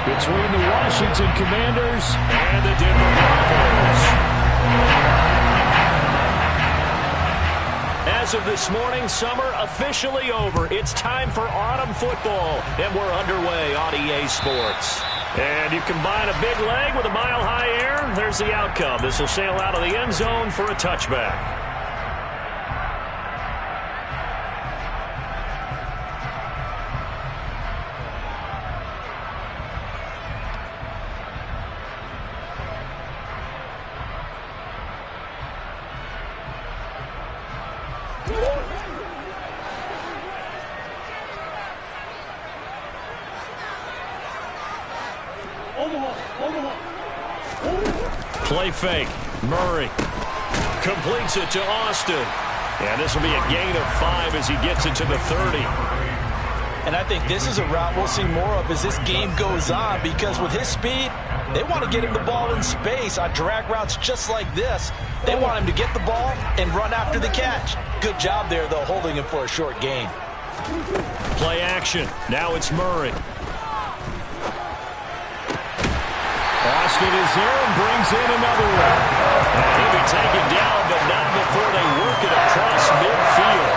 between the Washington Commanders and the Denver Broncos. As of this morning, summer officially over. It's time for autumn football, and we're underway on EA Sports. And you combine a big leg with a mile-high air, there's the outcome. This will sail out of the end zone for a touchback. Play fake. Murray completes it to Austin. And this will be a gain of 5 as he gets it to the 30. And I think this is a route we'll see more of as this game goes on, because with his speed, they want to get him the ball in space on drag routes just like this. They want him to get the ball and run after the catch. Good job there, though, holding him for a short gain. Play action. Now it's Murray. Austin is there and brings in another one. He'll be taken down, but not before they work it across midfield.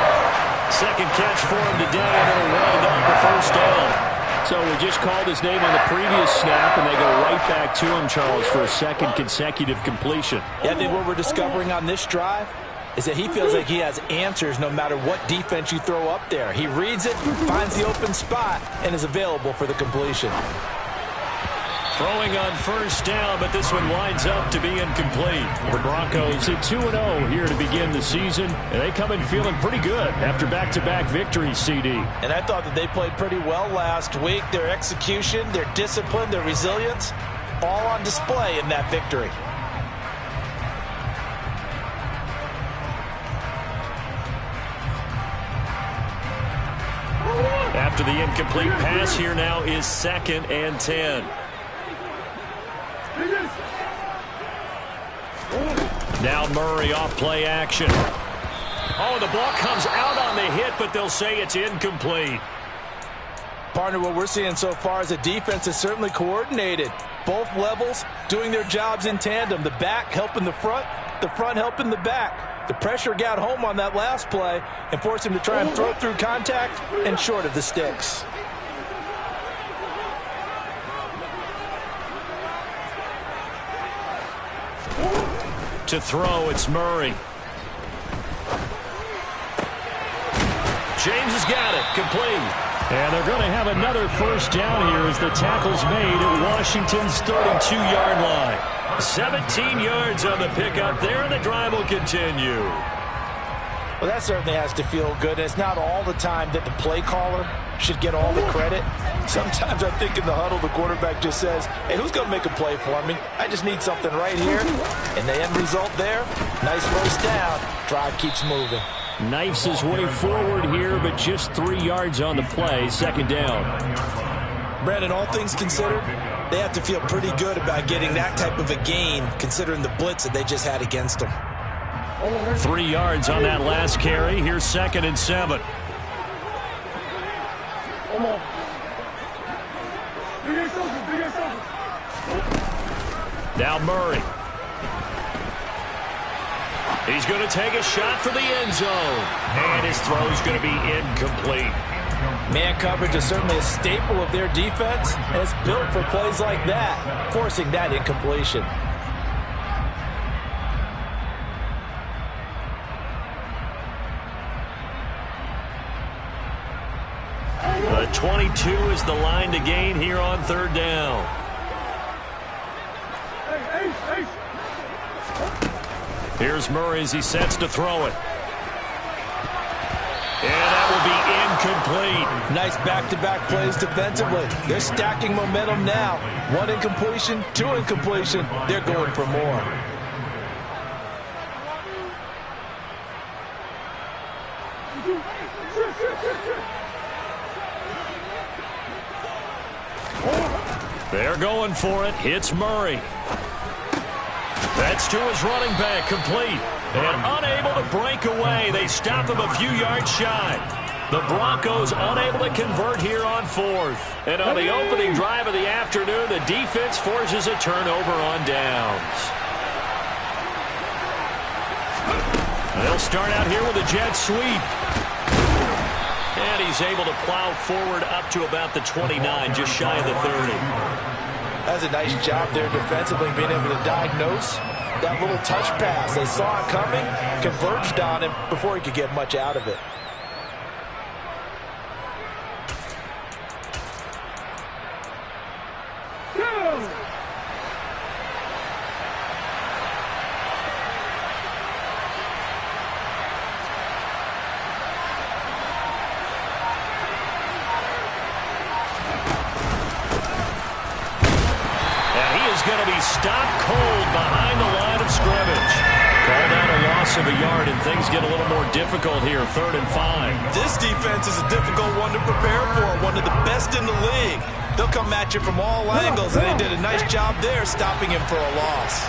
Second catch for him today, and it'll wind up the first down. So we just called his name on the previous snap, and they go right back to him, Charles, for a second consecutive completion. Yeah, I think what we're discovering on this drive is that he feels like he has answers no matter what defense you throw up there. He reads it, finds the open spot, and is available for the completion. Throwing on first down, but this one winds up to be incomplete. The Broncos at 2-0 here to begin the season, and they come in feeling pretty good after back-to-back victories, CD. And I thought that they played pretty well last week. Their execution, their discipline, their resilience, all on display in that victory. After the incomplete pass, here now is 2nd and 10. Now Murray off play action. Oh, the ball comes out on the hit, but they'll say it's incomplete. Partner, what we're seeing so far is the defense is certainly coordinated. Both levels doing their jobs in tandem. The back helping the front helping the back. The pressure got home on that last play and forced him to try and throw through contact and short of the sticks. To throw, it's Murray. James has got it, complete. And they're going to have another first down here as the tackle's made at Washington's 32-yard line. 17 yards on the pickup there, and the drive will continue. Well, that certainly has to feel good. It's not all the time that the play caller should get all the credit. Sometimes I think in the huddle, the quarterback just says, hey, who's going to make a play for me? I just need something right here. And the end result there, nice first down. Drive keeps moving. Knifes his way forward here, but just 3 yards on the play, 2nd down. Brandon, all things considered, they have to feel pretty good about getting that type of a gain, considering the blitz that they just had against them. 3 yards on that last carry. Here's 2nd and 7. Now Murray. He's going to take a shot for the end zone. And his throw is going to be incomplete. Man coverage is certainly a staple of their defense, and it's built for plays like that, forcing that incompletion. The 22 is the line to gain here on 3rd down. Here's Murray as he sets to throw it. And that will be incomplete. Nice back-to-back plays defensively. They're stacking momentum now. 1 incompletion, 2 incompletion. They're going for more. They're going for it. It's Murray. That's to his running back, complete. And unable to break away. They stop him a few yards shy. The Broncos unable to convert here on fourth. And on the opening drive of the afternoon, the defense forces a turnover on downs. They'll start out here with a jet sweep. And he's able to plow forward up to about the 29, just shy of the 30. That's a nice job there defensively, being able to diagnose that little touch pass. They saw it coming, converged on him before he could get much out of it. Going to be stopped cold behind the line of scrimmage. Called out a loss of a yard, and things get a little more difficult here, 3rd and 5. This defense is a difficult one to prepare for, one of the best in the league. They'll come at you from all angles, and they did a nice job there stopping him for a loss.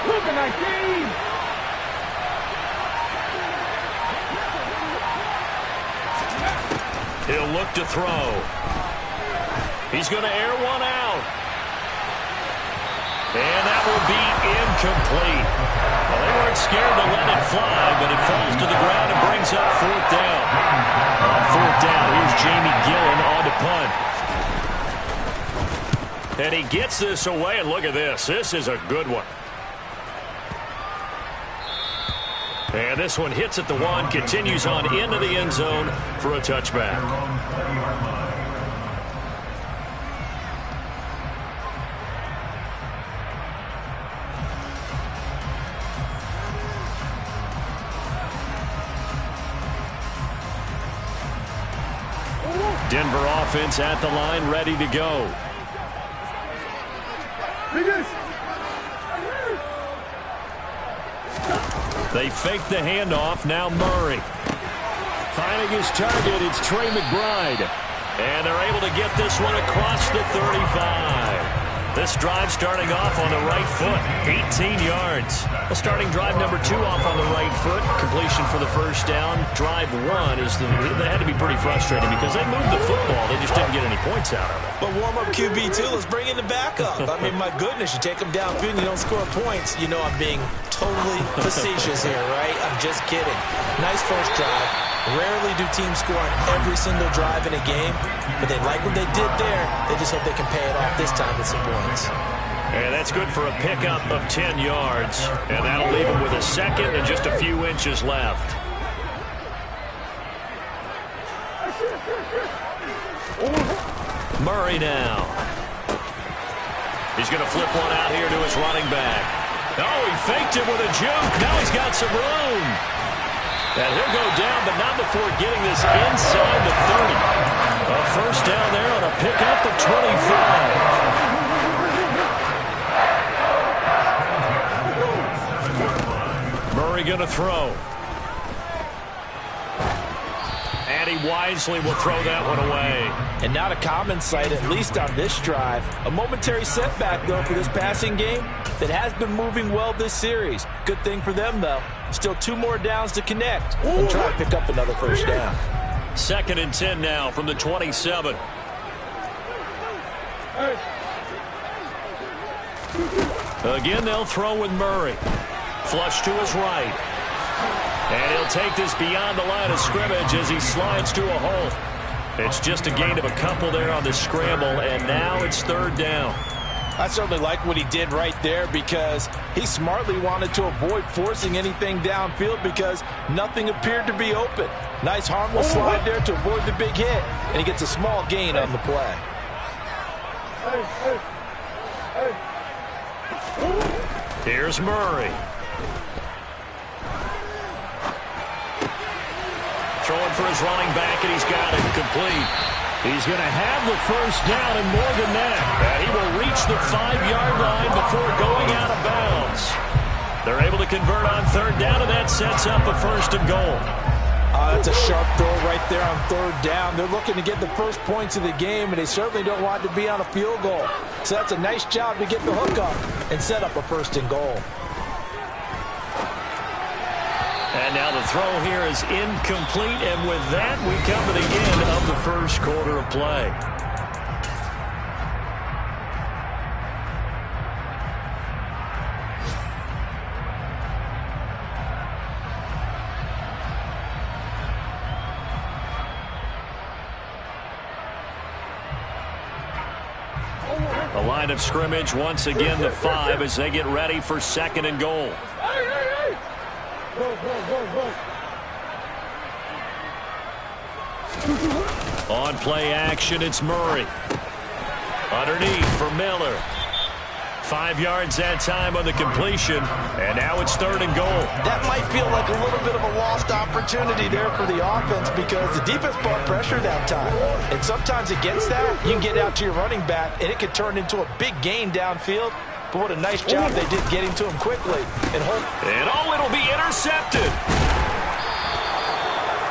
Look at that game! He'll look to throw. He's going to air one out. And that will be incomplete. Well, they weren't scared to let it fly, but it falls to the ground and brings up 4th down. On 4th down, here's Jamie Gillen on to punt. And he gets this away, and look at this. This is a good one. And this one hits at the 1, continues on into the end zone for a touchback. Denver offense at the line, ready to go. They fake the handoff. Now Murray. Finding his target, it's Trey McBride. And they're able to get this one across the 35. This drive starting off on the right foot, 18 yards. Well, starting drive number 2 off on the right foot, completion for the first down. Drive 1 they had to be pretty frustrating because they moved the football. They just didn't get any points out of it. But warm-up QB2, let's bring in the backup. I mean, my goodness, you take them downfield and you don't score points. You know I'm being totally facetious here, right? I'm just kidding. Nice first drive. Rarely do teams score on every single drive in a game, but they like what they did there. They just hope they can pay it off this time with some points. And that's good for a pickup of 10 yards. And that'll leave him with a second and just a few inches left. Murray now. He's going to flip one out here to his running back. Oh, he faked it with a juke. Now he's got some room. And he'll go down, but not before getting this inside the 30. A first down there on a pickup of 25. Murray going to throw. And he wisely will throw that one away. And not a common sight, at least on this drive. A momentary setback, though, for this passing game that has been moving well this series. Good thing for them, though. Still 2 more downs to connect and try to pick up another first down. 2nd and 10 now from the 27. Again, they'll throw with Murray. Flush to his right. And he'll take this beyond the line of scrimmage as he slides to a hole. It's just a gain of a couple there on the scramble, and now it's 3rd down. I certainly like what he did right there because he smartly wanted to avoid forcing anything downfield because nothing appeared to be open. Nice harmless slide there to avoid the big hit, and he gets a small gain on the play. Here's Murray. Throwing for his running back, and he's got it complete. He's going to have the first down and more than that. He will reach the 5-yard line before going out of bounds. They're able to convert on 3rd down, and that sets up a 1st and goal. That's a sharp throw right there on 3rd down. They're looking to get the first points of the game, and they certainly don't want to be on a field goal. So that's a nice job to get the hook up and set up a 1st and goal. And now the throw here is incomplete, and with that, we come to the end of the first quarter of play. The line of scrimmage, once again, the 5 as they get ready for 2nd and goal. On play action, it's Murray. Underneath for Miller. 5 yards that time on the completion, and now it's 3rd and goal. That might feel like a little bit of a lost opportunity there for the offense because the defense brought pressure that time. And sometimes against that, you can get out to your running back, and it could turn into a big gain downfield. But what a nice job they did getting to him quickly. And it'll be intercepted.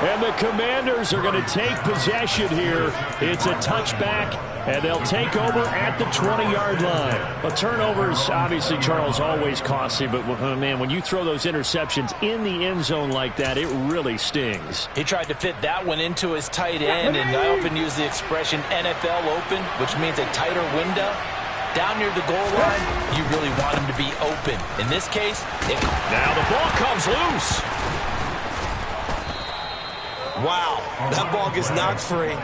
And the Commanders are going to take possession here. It's a touchback, and they'll take over at the 20-yard line. Well, turnovers, obviously, Charles, always costly, but, man, when you throw those interceptions in the end zone like that, it really stings. He tried to fit that one into his tight end, and I often use the expression NFL open, which means a tighter window. Down near the goal line, you really want him to be open. In this case, now the ball comes loose. Wow, that ball gets knocked free,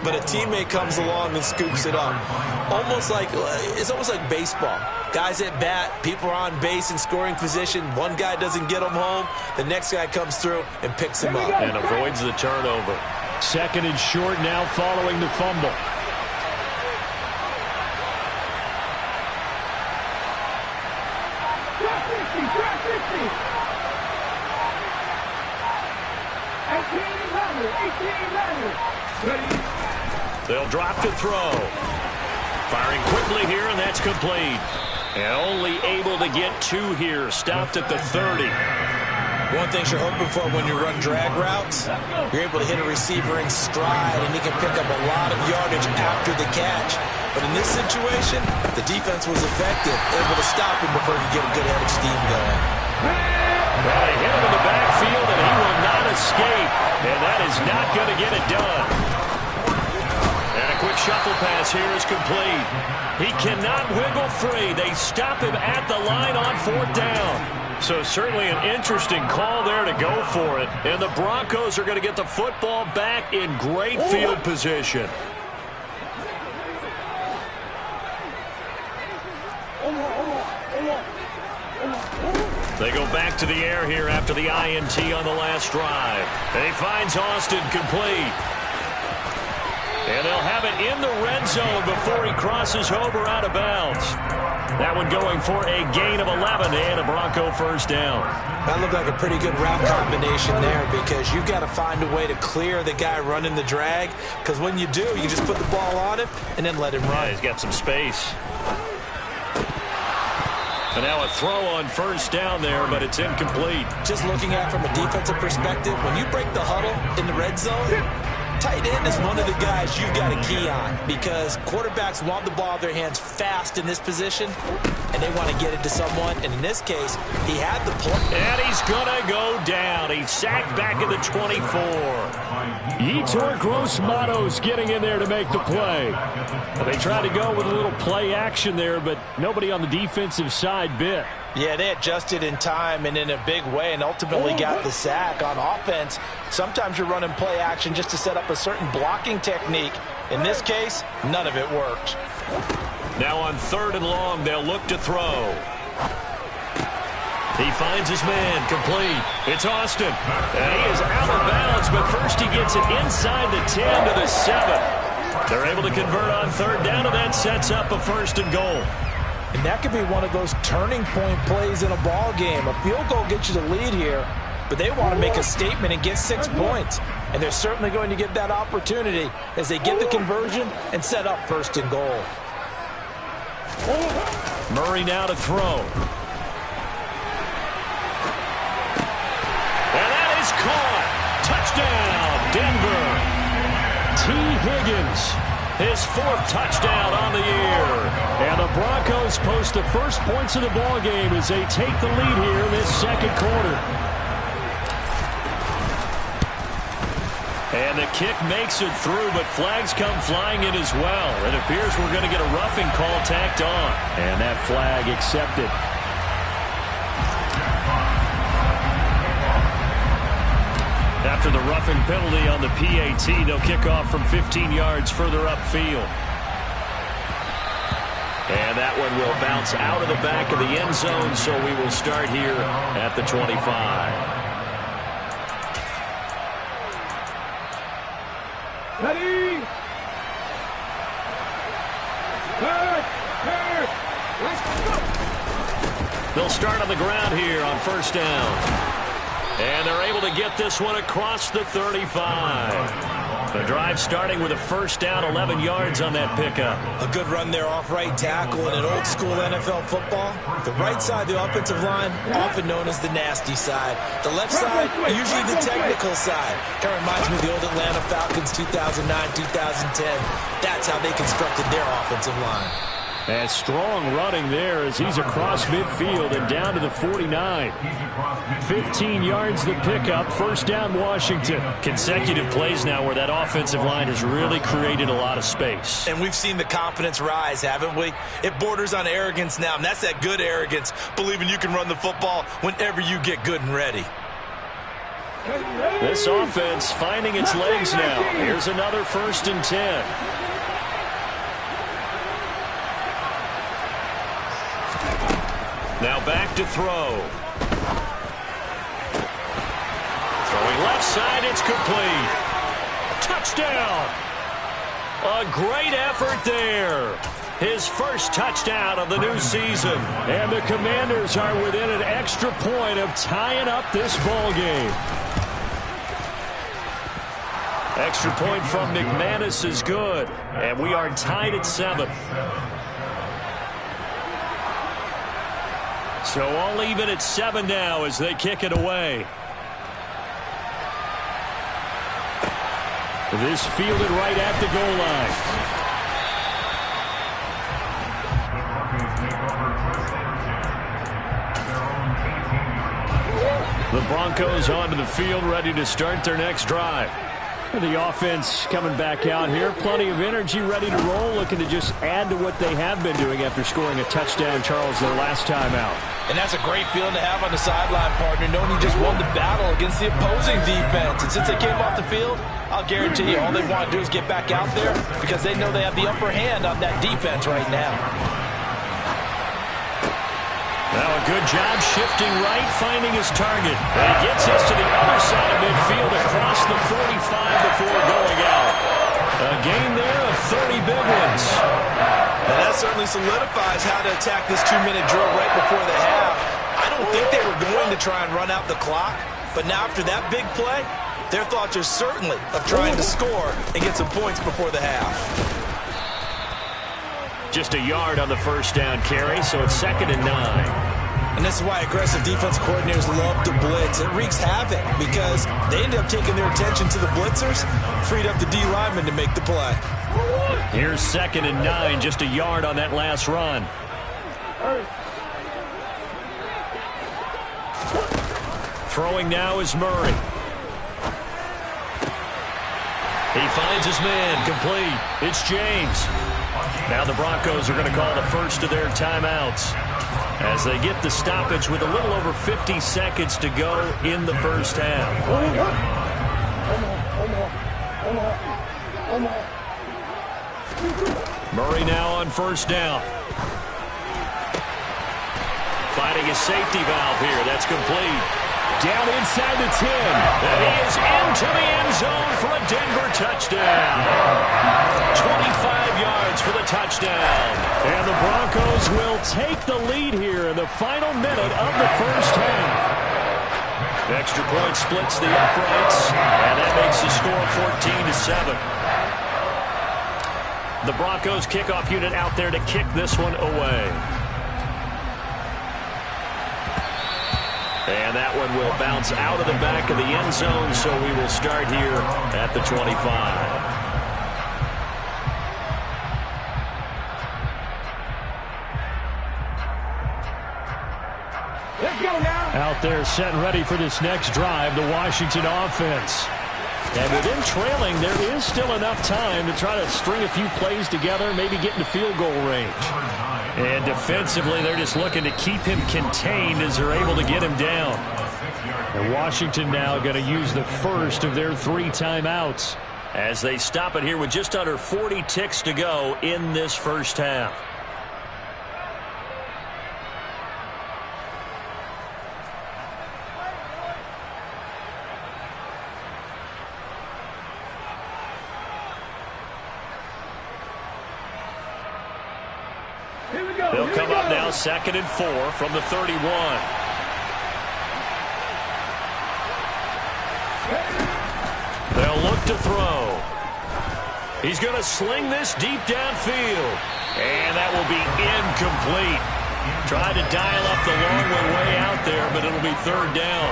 but a teammate comes along and scoops it up. It's almost like baseball. Guys at bat, people are on base in scoring position. One guy doesn't get him home, the next guy comes through and picks him up. And avoids the turnover. 2nd and short now following the fumble. They'll drop to throw. Firing quickly here, and that's complete. And only able to get 2 here. Stopped at the 30. One thing you're hoping for when you run drag routes, you're able to hit a receiver in stride, and he can pick up a lot of yardage after the catch. But in this situation, the defense was effective, able to stop him before he could get a good head of steam going. Well, they hit him in the backfield, and he will not escape. And that is not going to get it done. And a quick shuffle pass here is complete. He cannot wiggle free. They stop him at the line on 4th down. So certainly an interesting call there to go for it. And the Broncos are going to get the football back in great field position. They go back to the air here after the INT on the last drive. And he finds Austin complete. And they'll have it in the red zone before he crosses over out of bounds. That one going for a gain of 11 and a Bronco 1st down. That looked like a pretty good route combination there because you've got to find a way to clear the guy running the drag. Because when you do, you just put the ball on him and then let him run. Yeah, he's got some space. And now a throw on 1st down there, but it's incomplete. Just looking at it from a defensive perspective, when you break the huddle in the red zone, tight end is one of the guys you've got to key on because quarterbacks want the ball in their hands fast in this position, and they want to get it to someone. And in this case, he had the play. And he's going to go down. He's sacked back at the 24. Yetur Gross-Matos getting in there to make the play. Well, they tried to go with a little play action there, but nobody on the defensive side bit. Yeah, they adjusted in time and in a big way and ultimately got the sack. On offense, sometimes you're running play action just to set up a certain blocking technique. In this case, none of it worked. Now on 3rd and long, they'll look to throw. He finds his man, complete. It's Austin. And he is out of bounds, but first he gets it inside the 10 to the 7. They're able to convert on 3rd down, and that sets up a 1st and goal. And that could be one of those turning point plays in a ball game. A field goal gets you the lead here, but they want to make a statement and get 6 points. And they're certainly going to get that opportunity as they get the conversion and set up 1st and goal. Murray now to throw. And that is caught. Touchdown, Denver. T. Higgins, his 4th touchdown on the year. And the Broncos post the first points of the ball game as they take the lead here in this 2nd quarter. And the kick makes it through, but flags come flying in as well. It appears we're going to get a roughing call tacked on. And that flag accepted. After the roughing penalty on the PAT, they'll kick off from 15 yards further upfield. And that one will bounce out of the back of the end zone, so we will start here at the 25. Ready? They'll start on the ground here on first down. And they're able to get this one across the 35. The drive starting with a first down, 11 yards on that pickup. A good run there off right tackle in an old-school NFL football. The right side, the offensive line, often known as the nasty side. The left side, usually the technical side. Kind of reminds me of the old Atlanta Falcons 2009, 2010. That's how they constructed their offensive line. And strong running there as he's across midfield and down to the 49. 15 yards the pickup. First down, Washington. Consecutive plays now where that offensive line has really created a lot of space. And we've seen the confidence rise, haven't we? It borders on arrogance now, and that's that good arrogance, believing you can run the football whenever you get good and ready. This offense finding its legs now. Here's another 1st and 10. Now back to throw. Throwing left side, it's complete. Touchdown! A great effort there. His first touchdown of the new season. And the Commanders are within an extra point of tying up this ball game. Extra point from McManus is good. And we are tied at 7. So all even at 7 now as they kick it away. This fielded right at the goal line. The Broncos onto the field ready to start their next drive. The offense coming back out here. Plenty of energy, ready to roll, looking to just add to what they have been doing after scoring a touchdown, Charles, their last time out. And that's a great feeling to have on the sideline, partner, knowing you just won the battle against the opposing defense. And since they came off the field, I'll guarantee you all they want to do is get back out there because they know they have the upper hand on that defense right now. Now a good job shifting right, finding his target. And he gets us to the other side of midfield across the 45 before going out. A gain there of 30 big ones. And that certainly solidifies how to attack this 2-minute drill right before the half. I don't think they were going to try and run out the clock, but now after that big play, their thoughts are certainly of trying to score and get some points before the half. Just a yard on the first down carry, so it's 2nd and 9. And this is why aggressive defense coordinators love to blitz. It wreaks havoc because they end up taking their attention to the blitzers, freed up the D lineman to make the play. Here's 2nd and 9, just a yard on that last run. Throwing now is Murray. He finds his man, complete. It's James. Now the Broncos are going to call the first of their timeouts as they get the stoppage with a little over 50 seconds to go in the first half. Murray now on first down. Finding a safety valve here. That's complete. Down inside the 10. And he is into the end zone for a Denver touchdown. 25 yards for the touchdown. And the Broncos will take the lead here in the final minute of the first half. Extra point splits the uprights, and that makes the score 14-7. The Broncos kickoff unit out there to kick this one away. And that one will bounce out of the back of the end zone, so we will start here at the 25. Let's go now. Out there set and ready for this next drive, the Washington offense. And with them trailing, there is still enough time to try to string a few plays together, maybe get into field goal range. And defensively, they're just looking to keep him contained as they're able to get him down. And Washington now going to use the first of their 3 timeouts as they stop it here with just under 40 ticks to go in this first half. They'll come up now 2nd and 4 from the 31. They'll look to throw. He's going to sling this deep downfield. And that will be incomplete. Tried to dial up the long way out there, but it'll be 3rd down.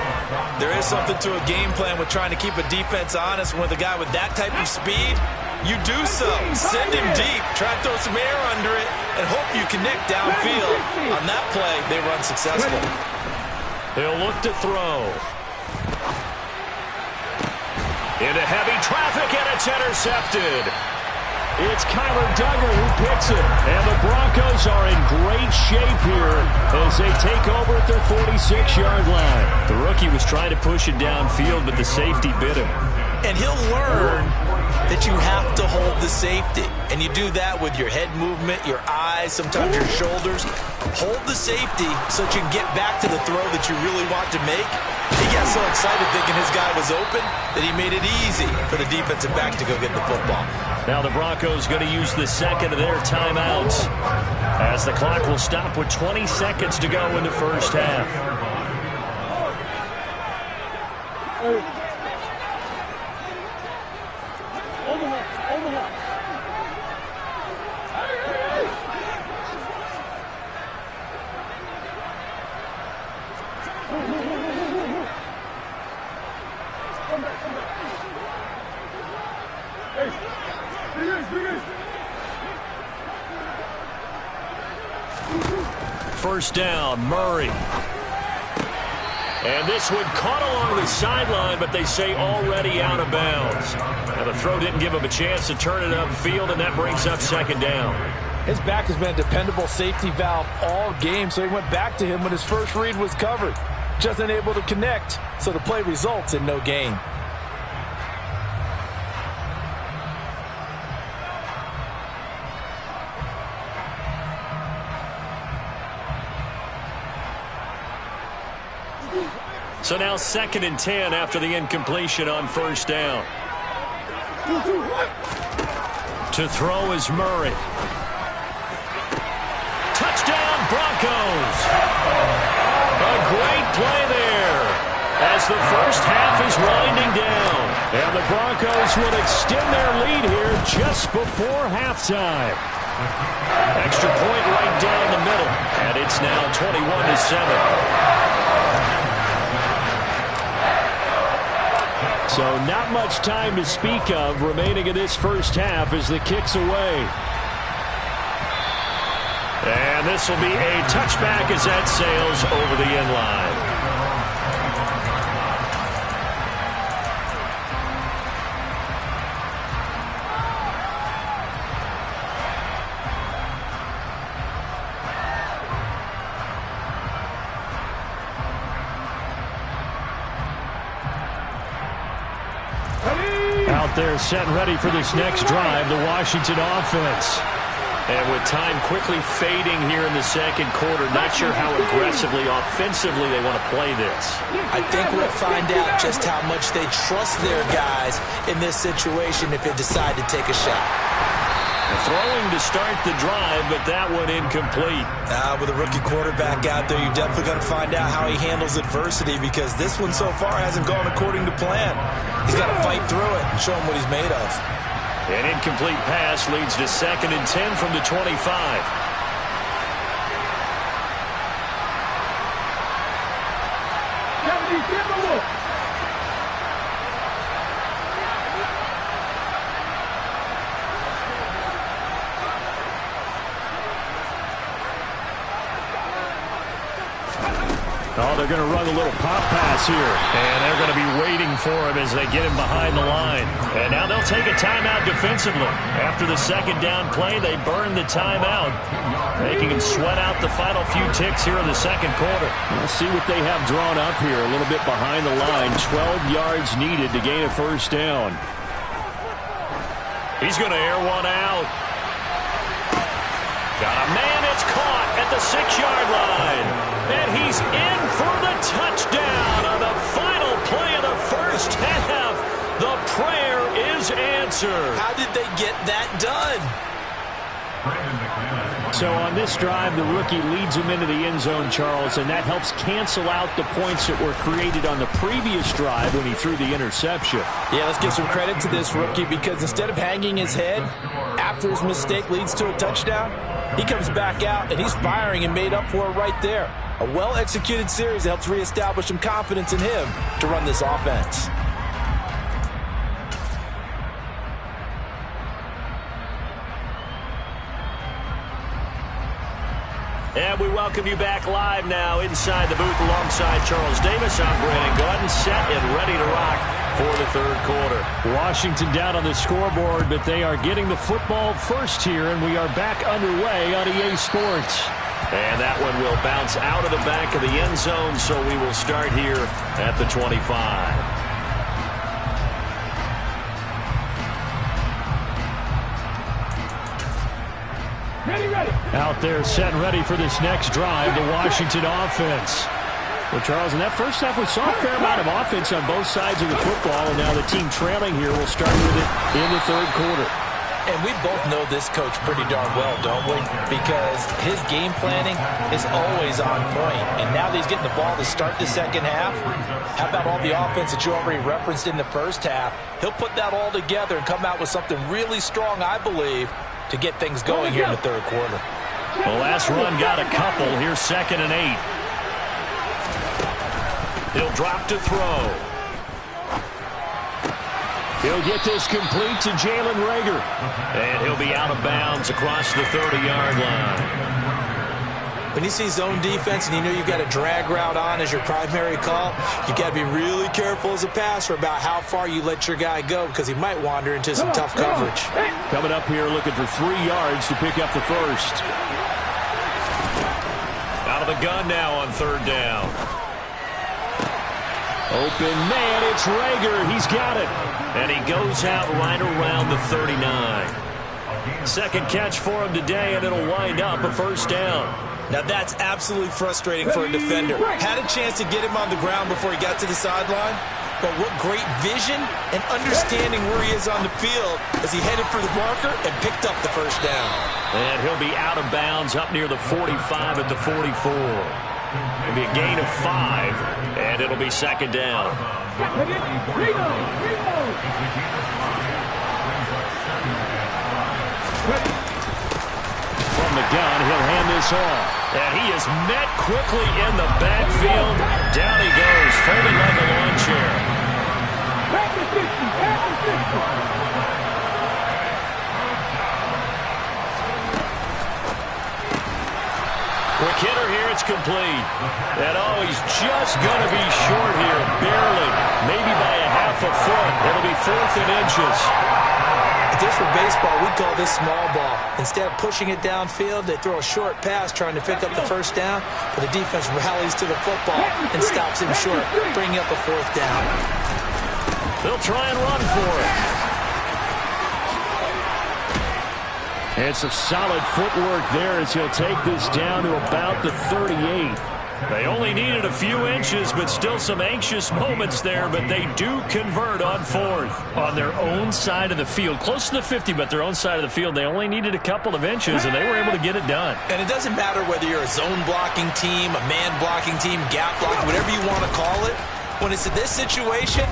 There is something to a game plan with trying to keep a defense honest. With a guy with that type of speed, you do so. Send him deep, try to throw some air under it, and hope you connect downfield. On that play, they run successful. They'll look to throw. Into heavy traffic, and it's intercepted. It's Kyler Duggar who picks it. And the Broncos are in great shape here as they take over at their 46-yard line. The rookie was trying to push it downfield, but the safety bit him. And he'll learn that you have to hold the safety. And you do that with your head movement, your eyes, sometimes your shoulders. Hold the safety so that you can get back to the throw that you really want to make. He got so excited thinking his guy was open that he made it easy for the defensive back to go get the football. Now the Broncos going to use the 2nd of their timeouts as the clock will stop with 20 seconds to go in the first half. First down, Murray. And this one caught along the sideline, but they say already out of bounds. Now the throw didn't give him a chance to turn it upfield, and that brings up 2nd down. His back has been a dependable safety valve all game, so he went back to him when his first read was covered. Just unable to connect, so the play results in no gain. So now 2nd and 10 after the incompletion on first down. To throw is Murray. Touchdown, Broncos. A great play there as the first half is winding down. And the Broncos will extend their lead here just before halftime. Extra point right down the middle, and it's now 21-7. So not much time to speak of remaining in this first half as the kick's away. And this will be a touchback as that sails over the end line. Out there set and ready for this next drive, the Washington offense. And with time quickly fading here in the second quarter, not sure how aggressively, offensively they want to play this. I think we'll find out just how much they trust their guys in this situation if they decide to take a shot. Throwing to start the drive, but that one incomplete. With a rookie quarterback out there, you're definitely going to find out how he handles adversity because this one so far hasn't gone according to plan. He's got to fight through it and show him what he's made of. An incomplete pass leads to 2nd and 10 from the 25. Oh, they're going to run a little pop pass here. And they're going to be waiting for him as they get him behind the line. And now they'll take a timeout defensively. After the second down play, they burn the timeout, making him sweat out the final few ticks here in the second quarter. We'll see what they have drawn up here. A little bit behind the line. 12 yards needed to gain a first down. He's going to air one out. Got a man, it's caught at the 6-yard line. And he's in for the touchdown on the final play of the first half. The prayer is answered. How did they get that done? So on this drive, the rookie leads him into the end zone, Charles, and that helps cancel out the points that were created on the previous drive when he threw the interception. Yeah, let's give some credit to this rookie because instead of hanging his head after his mistake leads to a touchdown, he comes back out and he's firing and made up for it right there. A well-executed series helps reestablish some confidence in him to run this offense. And we welcome you back live now inside the booth alongside Charles Davis. I'm Brandon Gaudin, set and ready to rock for the third quarter. Washington down on the scoreboard, but they are getting the football first here, and we are back underway on EA Sports. And that one will bounce out of the back of the end zone, so we will start here at the 25. Out there set and ready for this next drive, the Washington offense. Well, Charles, in that first half, we saw a fair amount of offense on both sides of the football, and now the team trailing here will start with it in the third quarter. And we both know this coach pretty darn well, don't we? Because his game planning is always on point. And now that he's getting the ball to start the second half, how about all the offense that you already referenced in the first half? He'll put that all together and come out with something really strong, I believe, to get things going here in the third quarter. The last run got a couple. Here's 2nd and 8. He'll drop to throw. He'll get this complete to Jalen Reagor. And he'll be out of bounds across the 30-yard line. When you see zone defense and you know you've got a drag route on as your primary call, you've got to be really careful as a passer about how far you let your guy go because he might wander into some tough coverage. Coming up here looking for 3 yards to pick up the first. Out of the gun now on third down. Open man, it's Reagor. He's got it. And he goes out right around the 39. Second catch for him today, and it'll wind up a first down. Now that's absolutely frustrating for a defender. Had a chance to get him on the ground before he got to the sideline, but what great vision and understanding where he is on the field as he headed for the marker and picked up the first down. And he'll be out of bounds up near the 45 at the 44. It'll be a gain of 5, and it'll be second down. From the gun, he'll hand this off. And he is met quickly in the backfield. Down he goes, folding like a lawn chair. Quick hitter here, it's complete. And oh, he's just going to be short here, barely. Maybe by a half a foot. It'll be 4th and inches. Just for baseball, we call this small ball. Instead of pushing it downfield, they throw a short pass trying to pick up the first down, but the defense rallies to the football and stops him short, bringing up a 4th down. They'll try and run for it. And some solid footwork there as he'll take this down to about the 38. They only needed a few inches, but still some anxious moments there, but they do convert on 4th on their own side of the field. Close to the 50, but their own side of the field. They only needed a couple of inches, and they were able to get it done. And it doesn't matter whether you're a zone blocking team, a man blocking team, gap blocking, whatever you want to call it. When it's in this situation,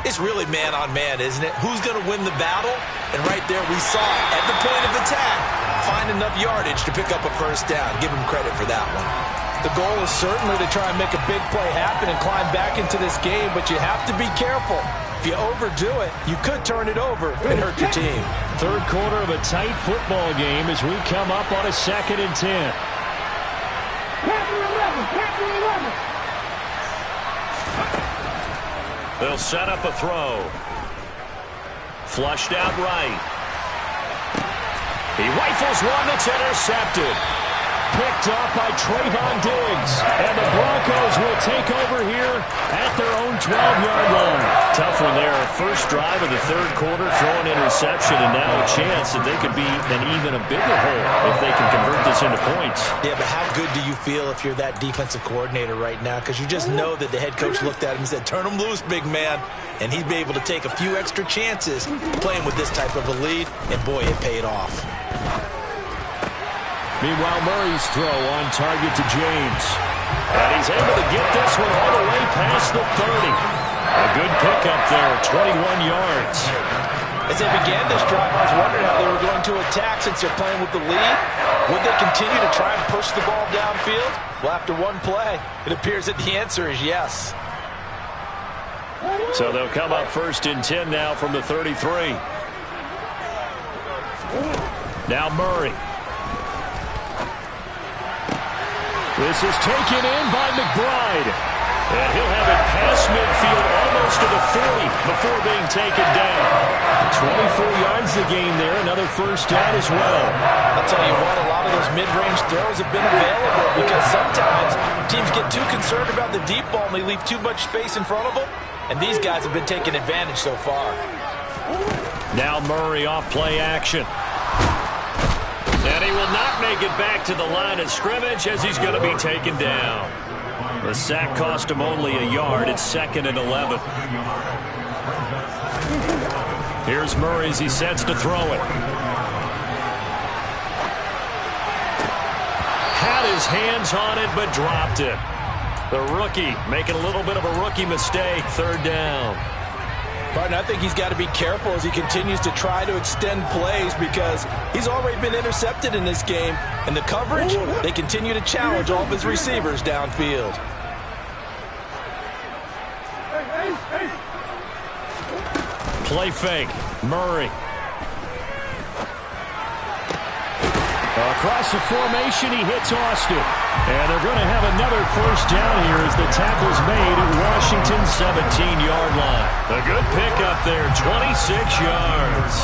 it's really man-on-man, isn't it? Who's going to win the battle? And right there we saw it at the point of attack. Find enough yardage to pick up a first down. Give him credit for that one. The goal is certainly to try and make a big play happen and climb back into this game, but you have to be careful. If you overdo it, you could turn it over and hurt your team. Third quarter of a tight football game as we come up on a 2nd and 10. They'll set up a throw. Flushed out right. He rifles one that's intercepted. Picked off by Trayvon Diggs. And the Broncos will take over here at their own 12-yard line. Tough one there. First drive of the third quarter, throwing interception, and now a chance that they could be an even a bigger hole if they can convert this into points. Yeah, but how good do you feel if you're that defensive coordinator right now? Because you just know that the head coach looked at him and said, turn him loose, big man. And he'd be able to take a few extra chances playing with this type of a lead, and boy, it paid off. Meanwhile, Murray's throw on target to James. And he's able to get this one all the way past the 30. A good pickup there, 21 yards. As they began this drive, I was wondering how they were going to attack since they're playing with the lead. Would they continue to try and push the ball downfield? Well, after one play, it appears that the answer is yes. So they'll come up first and 10 now from the 33. Now Murray. This is taken in by McBride. And he'll have it past midfield almost to the 40 before being taken down. 24 yards the gain there. Another first down as well. I'll tell you what, a lot of those mid-range throws have been available because sometimes teams get too concerned about the deep ball and they leave too much space in front of them. And these guys have been taking advantage so far. Now Murray off play action. And he will not make it back to the line of scrimmage as he's going to be taken down. The sack cost him only a yard. It's 2nd and 11. Here's Murray as he sets to throw it. Had his hands on it, but dropped it. The rookie making a little bit of a rookie mistake. 3rd down. Martin, I think he's got to be careful as he continues to try to extend plays because he's already been intercepted in this game. And the coverage, they continue to challenge all of his receivers downfield. Play fake. Murray. Across the formation, he hits Austin. And they're going to have another first down here as the tackle's made at Washington's 17-yard line. A good pickup there, 26 yards.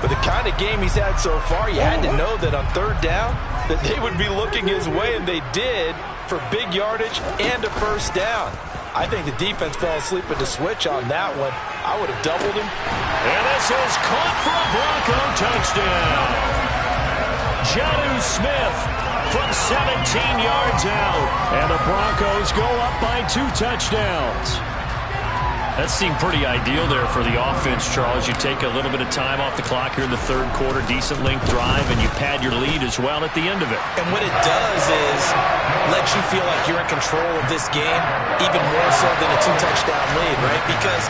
But the kind of game he's had so far, you had to know that on 3rd down, that they would be looking his way, and they did, for big yardage and a first down. I think the defense fell asleep at the switch on that one. I would have doubled him. And this is caught for a Bronco touchdown. Jonnu Smith from 17 yards out. And the Broncos go up by 2 touchdowns. That seemed pretty ideal there for the offense, Charles. You take a little bit of time off the clock here in the 3rd quarter, decent length drive, and you pad your lead as well at the end of it. And what it does is let you feel like you're in control of this game, even more so than a 2-touchdown lead, right? Because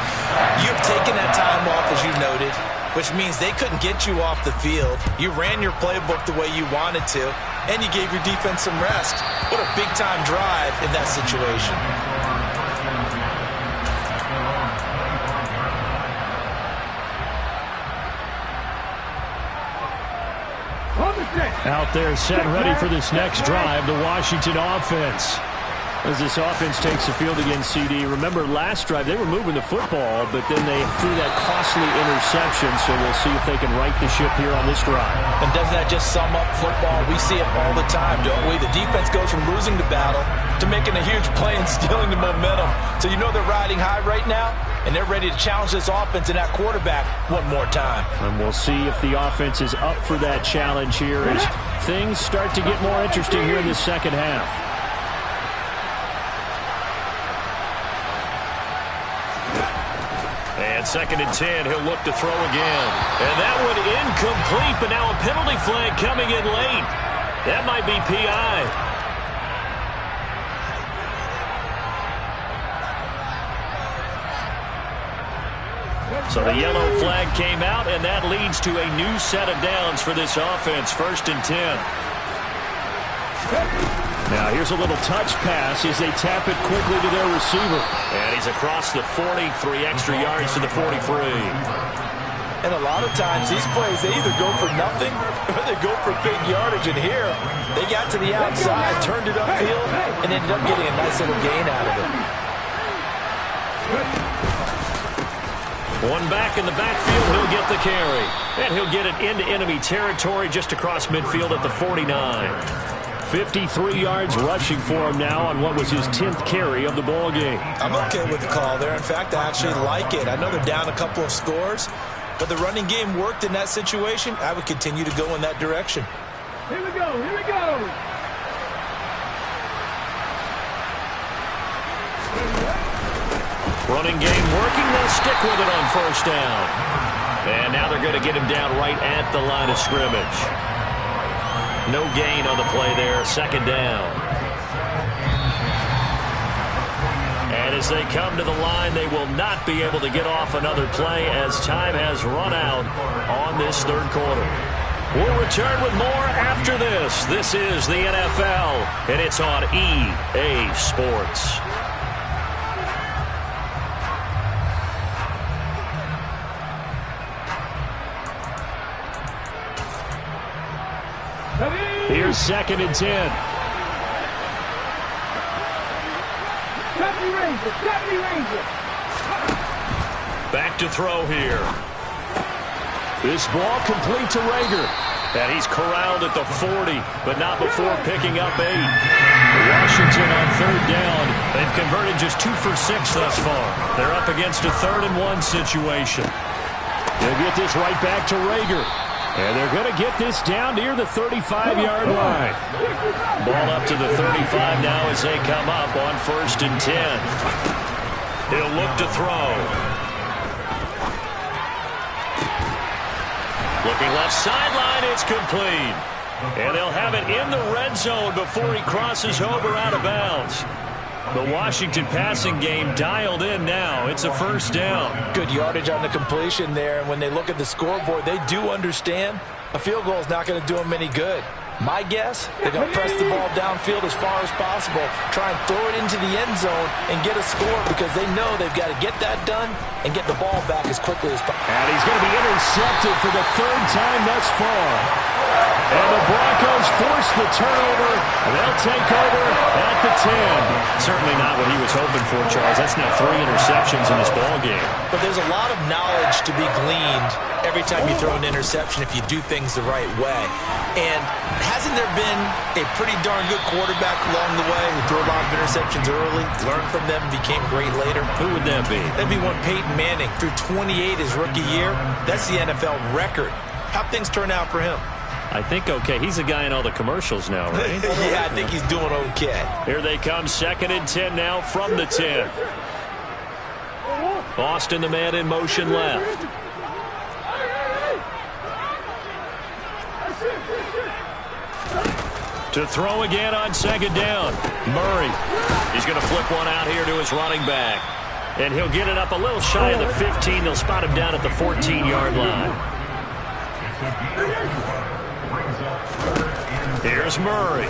you've taken that time off, as you noted, which means they couldn't get you off the field. You ran your playbook the way you wanted to, and you gave your defense some rest. What a big-time drive in that situation. Out there set ready for this next drive, the Washington offense. As this offense takes the field against CD. Remember, last drive, they were moving the football, but then they threw that costly interception, so we'll see if they can right the ship here on this drive. And doesn't that just sum up football? We see it all the time, don't we? The defense goes from losing the battle to making a huge play and stealing the momentum. So you know they're riding high right now, and they're ready to challenge this offense and that quarterback one more time. And we'll see if the offense is up for that challenge here as things start to get more interesting here in the second half. And 2nd and 10, he'll look to throw again. And that one incomplete, but now a penalty flag coming in late. That might be PI. So the yellow flag came out, and that leads to a new set of downs for this offense. 1st and 10. Now here's a little touch pass as they tap it quickly to their receiver. And he's across the 40, 3 extra yards to the 43. And a lot of times these plays, they either go for nothing or they go for big yardage. And here, they got to the outside, turned it upfield, and ended up getting a nice little gain out of it. One back in the backfield, he'll get the carry. And he'll get it into enemy territory just across midfield at the 49. 53 yards rushing for him now on what was his 10th carry of the ball game. I'm okay with the call there. In fact, I actually like it. I know they're down a couple of scores, but the running game worked in that situation. I would continue to go in that direction. Here we go. Here we go. Running game working. They'll stick with it on first down. And now they're going to get him down right at the line of scrimmage. No gain on the play there. Second down. And as they come to the line, they will not be able to get off another play as time has run out on this third quarter. We'll return with more after this. This is the NFL, and it's on EA Sports. Here's 2nd and 10. Back to throw here. This ball complete to Rager. And he's corralled at the 40, but not before picking up 8. Washington on third down. They've converted just 2 for 6 thus far. They're up against a 3rd and 1 situation. They'll get this right back to Rager. And they're going to get this down near the 35-yard line. Ball up to the 35 now as they come up on 1st and 10. He'll look to throw. Looking left sideline, it's complete. And they'll have it in the red zone before he crosses over out of bounds. The Washington passing game dialed in now. It's a first down. Good yardage on the completion there. And when they look at the scoreboard, they do understand a field goal is not going to do them any good. My guess, they're going to press the ball downfield as far as possible, try and throw it into the end zone and get a score because they know they've got to get that done and get the ball back as quickly as possible. And he's going to be intercepted for the 3rd time thus far. And the Broncos force the turnover. They'll take over at the 10. Certainly not what he was hoping for, Charles. That's now 3 interceptions in this ball game. But there's a lot of knowledge to be gleaned every time you throw an interception if you do things the right way. And hasn't there been a pretty darn good quarterback along the way who threw a lot of interceptions early, learned from them, became great later? Who would that be? That'd be one Peyton Manning. Threw 28 his rookie year. That's the NFL record. How'd things turn out for him? I think okay. He's a guy in all the commercials now, right? Yeah, I think he's doing okay. Here they come, 2nd and 10 now from the 10. Austin, the man in motion left. To throw again on 2nd down. Murray. He's going to flip one out here to his running back. And he'll get it up a little shy of the 15. They'll spot him down at the 14-yard line. Here's Murray.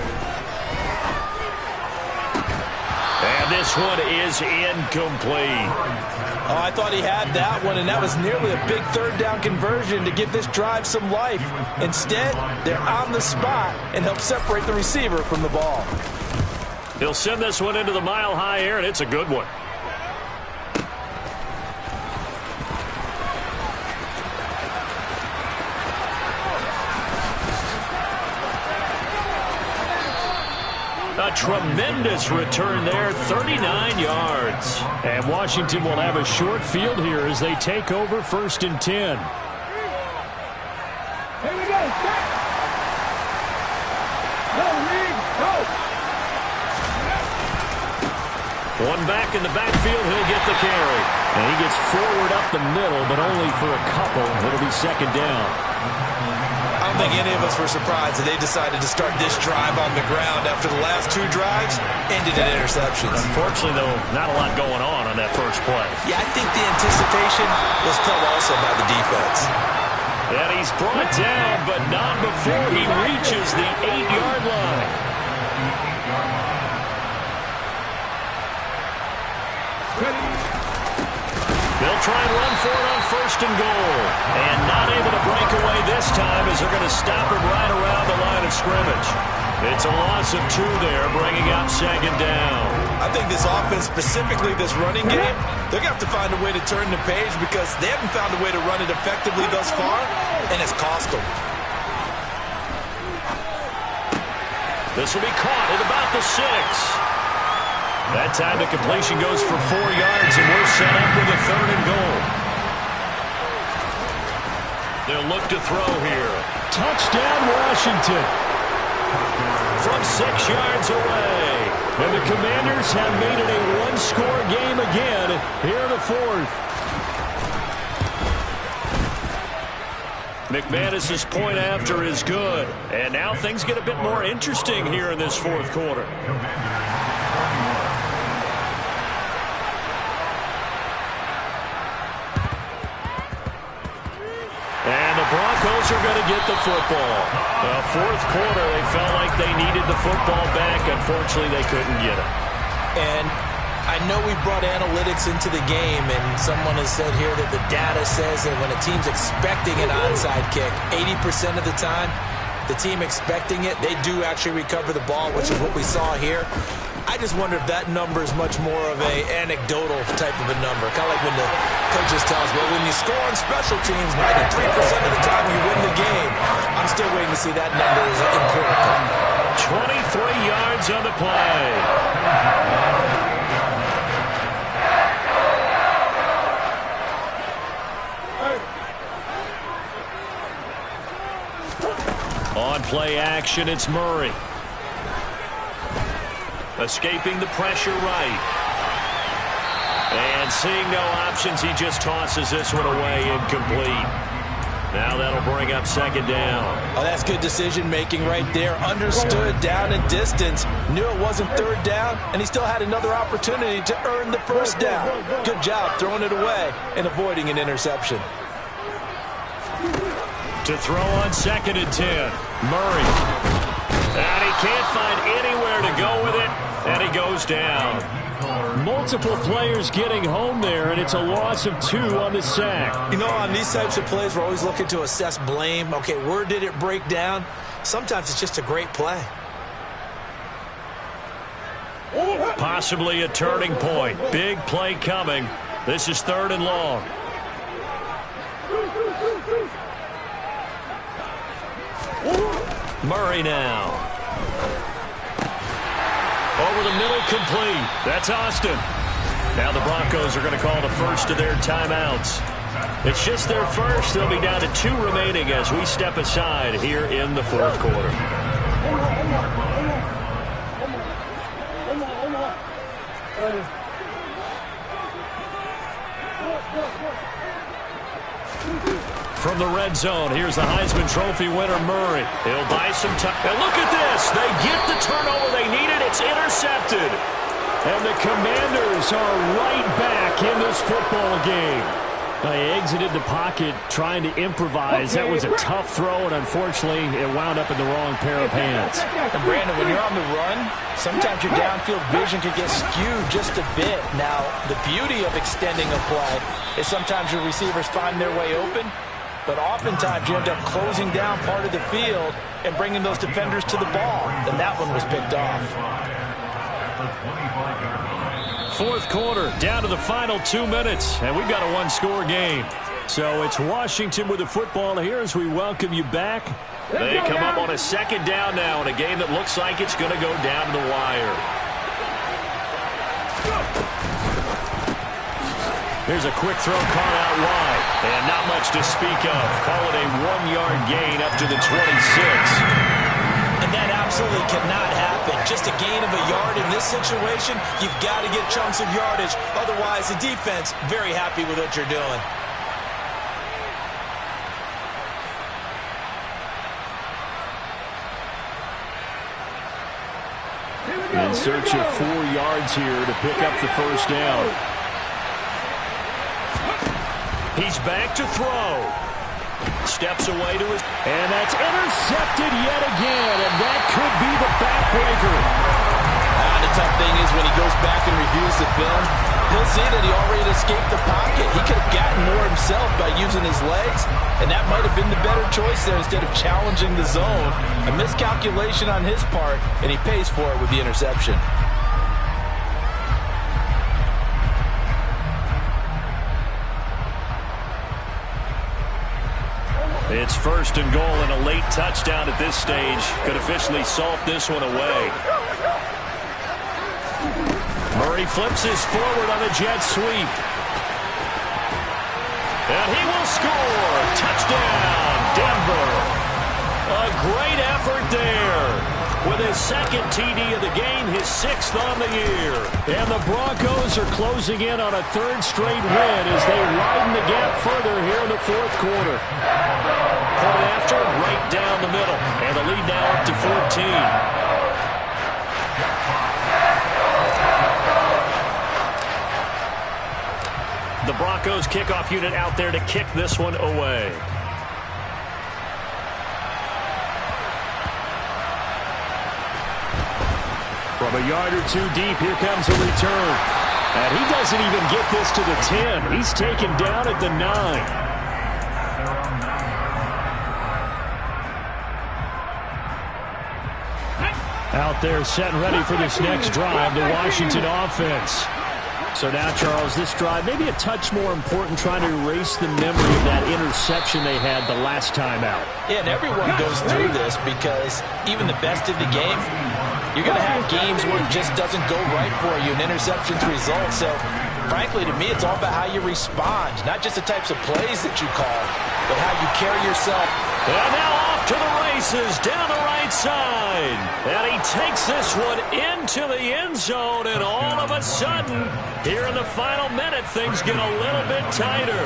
And this one is incomplete. Oh, I thought he had that one, and that was nearly a big 3rd down conversion to give this drive some life. Instead, they're on the spot and help separate the receiver from the ball. He'll send this one into the mile-high air, and it's a good one. A tremendous return there, 39 yards. And Washington will have a short field here as they take over 1st and 10. Here we go. Go, Reed, go. One back in the backfield, he'll get the carry. And he gets forward up the middle, but only for a couple. It'll be 2nd down. I don't think any of us were surprised that they decided to start this drive on the ground after the last 2 drives ended in interceptions. Unfortunately, though, not a lot going on that first play. Yeah, I think the anticipation was felt also by the defense. And he's brought down, but not before he reaches the 8-yard line. They'll try and run for it on 1st and goal. And not able to break away this time as they're going to stop him right around the line of scrimmage. It's a loss of 2 there, bringing up second down. I think this offense, specifically this running game, they're going to have to find a way to turn the page because they haven't found a way to run it effectively thus far, and it's cost them. This will be caught at about the 6. That time the completion goes for 4 yards, and we're set up with a 3rd and goal. They'll look to throw here. Touchdown, Washington. From 6 yards away. And the Commanders have made it a one-score game again here in the 4th. McManus's point after is good. And now things get a bit more interesting here in this 4th quarter. And the Broncos are going to get the football. 4th quarter, they felt like they needed the football back. Unfortunately, they couldn't get it. And I know we brought analytics into the game, and someone has said here that the data says that when a team's expecting an onside kick, 80% of the time, the team expecting it, they do actually recover the ball, which is what we saw here. I just wonder if that number is much more of a anecdotal type of a number. Kind of like when the coaches tell us, well, when you score on special teams, 93% of the time you win the game. I'm still waiting to see that number is empirical. 23 yards on the play. On play action, it's Murray. Escaping the pressure right. And seeing no options, he just tosses this one away, incomplete. Now that'll bring up second down. Oh, that's good decision-making right there. Understood down and distance. Knew it wasn't 3rd down, and he still had another opportunity to earn the 1st down. Good job throwing it away and avoiding an interception. To throw on 2nd and 10. Murray. And he can't find anywhere to go with it, and he goes down. Multiple players getting home there, and it's a loss of 2 on the sack. You know, on these types of plays, we're always looking to assess blame. Okay, where did it break down? Sometimes it's just a great play. Possibly a turning point. Big play coming. This is 3rd and long. Murray now. Over the middle, complete. That's Austin. Now the Broncos are going to call the first of their timeouts. It's just their first. They'll be down to 2 remaining as we step aside here in the 4th quarter. From the red zone, here's the Heisman Trophy winner, Murray. He'll buy some time. And look at this. They get the turnover they needed. It's intercepted. And the Commanders are right back in this football game. They exited the pocket trying to improvise. That was a tough throw, and unfortunately, it wound up in the wrong pair of hands. And Brandon, when you're on the run, sometimes your downfield vision can get skewed just a bit. Now, the beauty of extending a play is sometimes your receivers find their way open, but oftentimes you end up closing down part of the field and bringing those defenders to the ball. And that one was picked off. 4th quarter, down to the final 2 minutes, and we've got a one-score game. So it's Washington with the football here as we welcome you back. They come up on a 2nd down now in a game that looks like it's going to go down to the wire. Here's a quick throw caught out wide, and not much to speak of. Call it a 1-yard gain up to the 26. And that absolutely cannot happen. Just a gain of a yard in this situation, you've got to get chunks of yardage. Otherwise, the defense, very happy with what you're doing. In search of 4 yards here to pick up the 1st down. He's back to throw. Steps away to his... And that's intercepted yet again, and that could be the backbreaker. The tough thing is when he goes back and reviews the film, He'll see that he already escaped the pocket. He could have gotten more himself by using his legs, and that might have been the better choice there instead of challenging the zone. A miscalculation on his part, and he pays for it with the interception. It's first and goal, and a late touchdown at this stage could officially salt this one away. Murray flips his forward on a jet sweep. And he will score. Touchdown, Denver. A great effort there. With his second TD of the game, his 6th on the year. And the Broncos are closing in on a 3rd straight win as they widen the gap further here in the 4th quarter. Point after, right down the middle. And the lead now up to 14. The Broncos kickoff unit out there to kick this one away. From a yard or two deep, here comes a return. And he doesn't even get this to the 10. He's taken down at the 9. Out there set and ready for this next drive, the Washington offense. So now, Charles, this drive maybe a touch more important, trying to erase the memory of that interception they had the last time out. Yeah, and everyone goes through this because even the best in the game, you're going to have games where it just doesn't go right for you, and interceptions result. So, frankly, to me, it's all about how you respond, not just the types of plays that you call, but how you carry yourself. And now off to the races, down the right side. And he takes this one into the end zone, and all of a sudden, here in the final minute, things get a little bit tighter.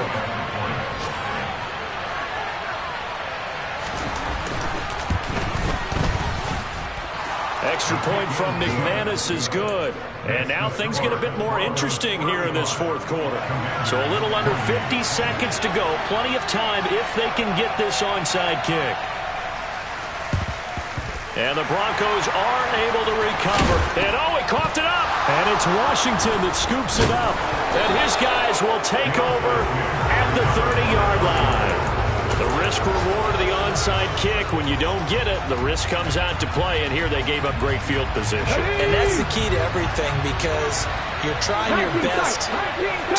Extra point from McManus is good. And now things get a bit more interesting here in this 4th quarter. So a little under 50 seconds to go. Plenty of time if they can get this onside kick. And the Broncos are able to recover. And oh, he coughed it up. And it's Washington that scoops it up. And his guys will take over at the 30-yard line. The risk-reward of the onside kick, when you don't get it, the risk comes out to play, and here they gave up great field position. And that's the key to everything, because you're trying your best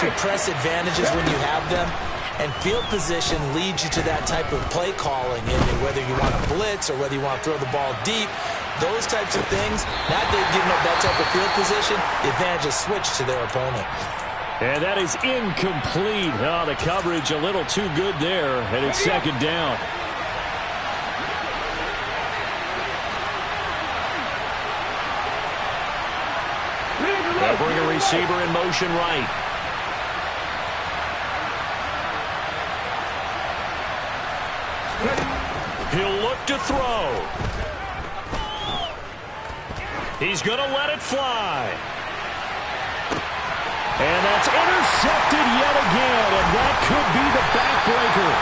to press advantages when you have them, and field position leads you to that type of play calling, and whether you want to blitz or whether you want to throw the ball deep, those types of things, now they've given up that type of field position, the advantage is switched to their opponent. And that is incomplete. Oh, the coverage a little too good there, and it's 2nd down. They'll bring a receiver in motion right. He'll look to throw. He's going to let it fly. And that's intercepted yet again, and that could be the backbreaker.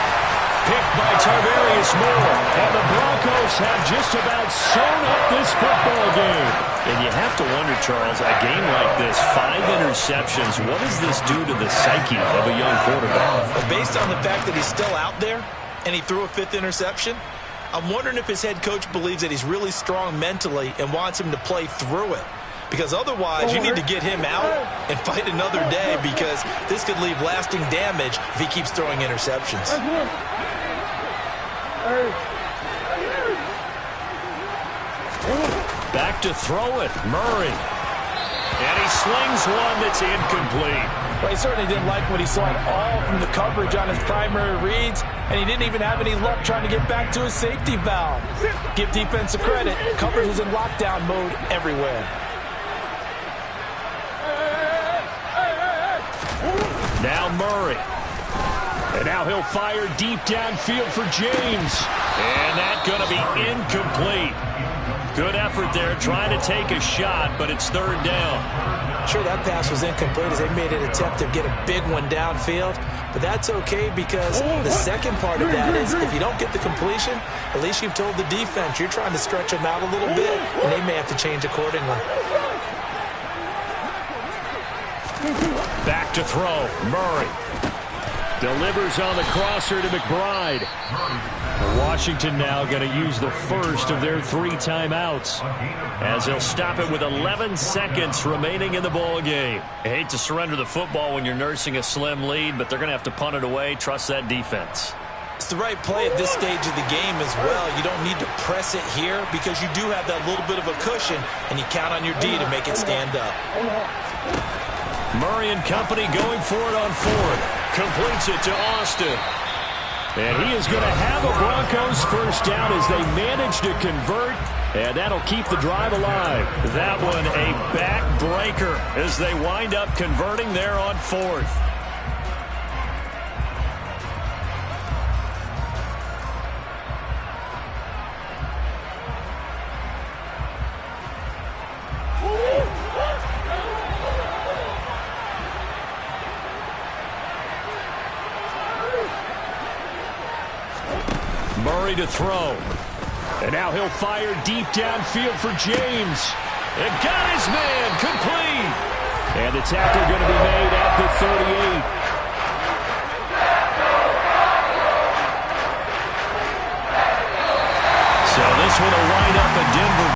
Picked by Tarvarius Moore, and the Broncos have just about sewn up this football game. And you have to wonder, Charles, a game like this, 5 interceptions, what does this do to the psyche of a young quarterback? Well, based on the fact that he's still out there, and he threw a 5th interception, I'm wondering if his head coach believes that he's really strong mentally and wants him to play through it. Because otherwise, you need to get him out and fight another day, because this could leave lasting damage if he keeps throwing interceptions. Back to throw it, Murray. And he slings one that's incomplete. Well, he certainly didn't like what he saw at all from the coverage on his primary reads, and he didn't even have any luck trying to get back to his safety valve. Give defense a credit. Coverage was in lockdown mode everywhere. Now Murray. And now he'll fire deep downfield for James. And that's going to be incomplete. Good effort there, trying to take a shot, but it's 3rd down. Sure, that pass was incomplete as they made an attempt to get a big one downfield. But that's okay, because the second part of that is if you don't get the completion, at least you've told the defense you're trying to stretch them out a little bit, and they may have to change accordingly. Back to throw. Murray. Delivers on the crosser to McBride. Washington now going to use the first of their 3 timeouts, as they'll stop it with 11 seconds remaining in the ball game. I hate to surrender the football when you're nursing a slim lead, but they're going to have to punt it away. Trust that defense. It's the right play at this stage of the game as well. You don't need to press it here because you do have that little bit of a cushion, and you count on your D to make it stand up. Murray and company going for it on 4th. Completes it to Austin. And he is going to have a Broncos first down as they manage to convert, and that'll keep the drive alive. That one a backbreaker as they wind up converting there on 4th. Murray to throw. And now he'll fire deep downfield for James. And got his man complete. And the tackle going to be made at the 38. So this one will wind